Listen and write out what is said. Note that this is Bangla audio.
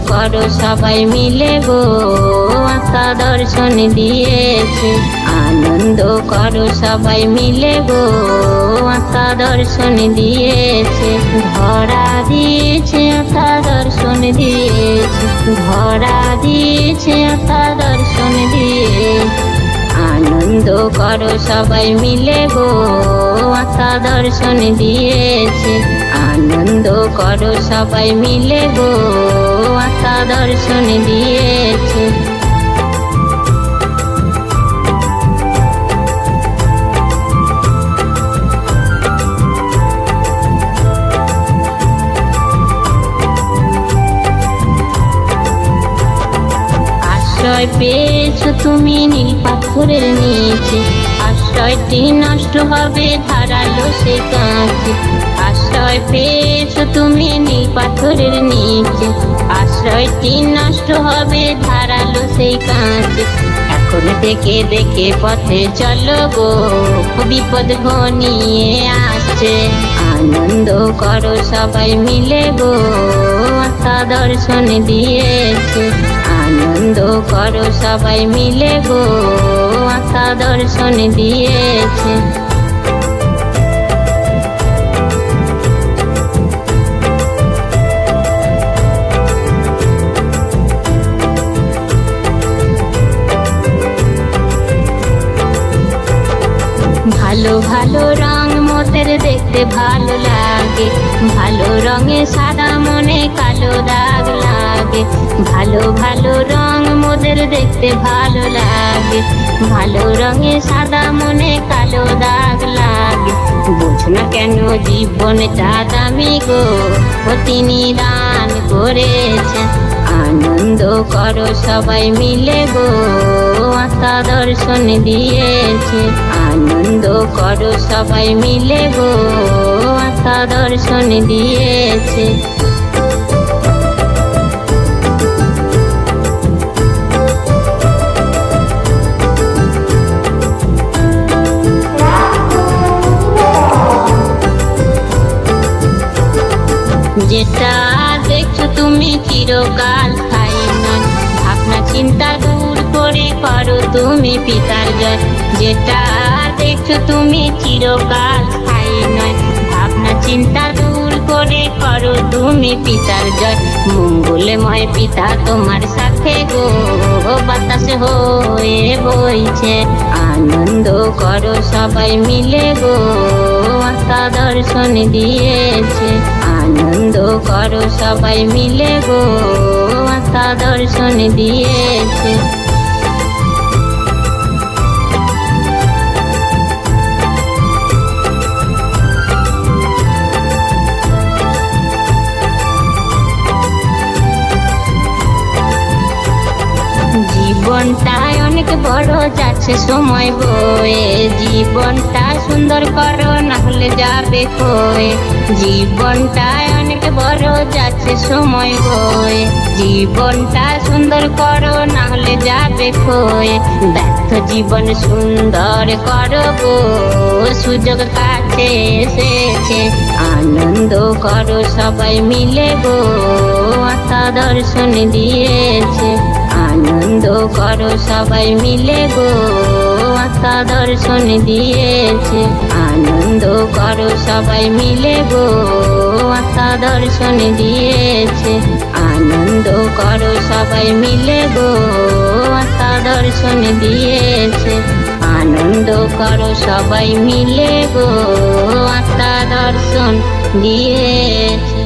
করো সবাই মিলে গো, আত্মা দর্শন দিয়েছে। আনন্দ করো সবাই মিলে গো, আত্মা দর্শন দিয়েছে। ধরা দিয়েছে আত্মা দর্শন দিয়েছে, ধরা দিয়েছে আত্মা দর্শন দিয়েছে। আনন্দ করো সবাই মিলে গো, আত্মা দর্শন দিয়েছে। আনন্দ করো সবাই মিলে গো, আত্মা দর্শন দিয়েছে। আশ্রয় পেয়েছো তুমি নীল পাথরের নিচে, আশ্রয়টি নষ্ট হবে ধারালো সে কাঁচে। আশ্রয় পেয়েছো তুমি নীল পাথরের নিচে, আশ্রয়টি নষ্ট হবে ধারালো সেই কাঁচে। এখন দেখে দেখে পথে চলো গো, বিপদ ঘনিয়ে আসছে। আনন্দ করো সবাই মিলে গো, আত্মা দর্শন দিয়েছে। আনন্দ করো সবাই মিলে গো, আত্মা দর্শন দিয়েছে। ভালো ভালো রং মোদের দেখতে ভালো লাগে, ভালো রঙে সাদা মনে কালো দাগ লাগে। ভালো ভালো রং মোদের দেখতে ভালো লাগে, ভালো রঙে সাদা মনে কালো দাগ লাগে। বুঝ না কেন জীবনটা দামি গো, ও তিনি দান করেছেন। আনন্দ করো সবাই মিলে গো, আত্মা দর্শন দিয়েছে। আনন্দ করো সবাই মিলে গো, আত্মা দর্শন দিয়েছে। যেটা দেখছো তুমি চিরকাল স্থায়ী নয়, ভাবনা চিন্তা দূর করে করো তুমি পিতার জয়। যেটা দেখছো তুমি চিরকাল স্থায়ী নয়, ভাবনা চিন্তা দূর করে করো তুমি পিতার জয়। মঙ্গলময় পিতা তোমার সাথে গো, বাতাস হয়ে বইছে। আনন্দ করো সবাই মিলে গো, আত্মা দর্শন দিয়েছে। আনন্দ করো সবাই মিলে গো, আত্মা দর্শন দিয়েছে। জীবনটা অনেক বড় যাচ্ছে সময় বয়ে, জীবনটা সুন্দর করো না হলে যাবে ক্ষয়ে। জীবনটা অনেক বড় যাচ্ছে সময় বয়ে, জীবনটা সুন্দর করো না হলে যাবে ক্ষয়ে। ব্যর্থ জীবন সুন্দর করো গো, সুযোগ কাছে এসেছে। আনন্দ করো সবাই মিলে গো, আত্মা দর্শন দিয়েছে। আনন্দ করো সবাই মিলে গো, আত্মা দর্শন দিয়েছে। আনন্দ করো সবাই মিলে গো, আত্মা দর্শন দিয়েছে। আনন্দ করো সবাই মিলে গো, আত্মা দর্শন দিয়েছে। আনন্দ করো সবাই মিলে গো, আত্মা দর্শন দিয়েছে।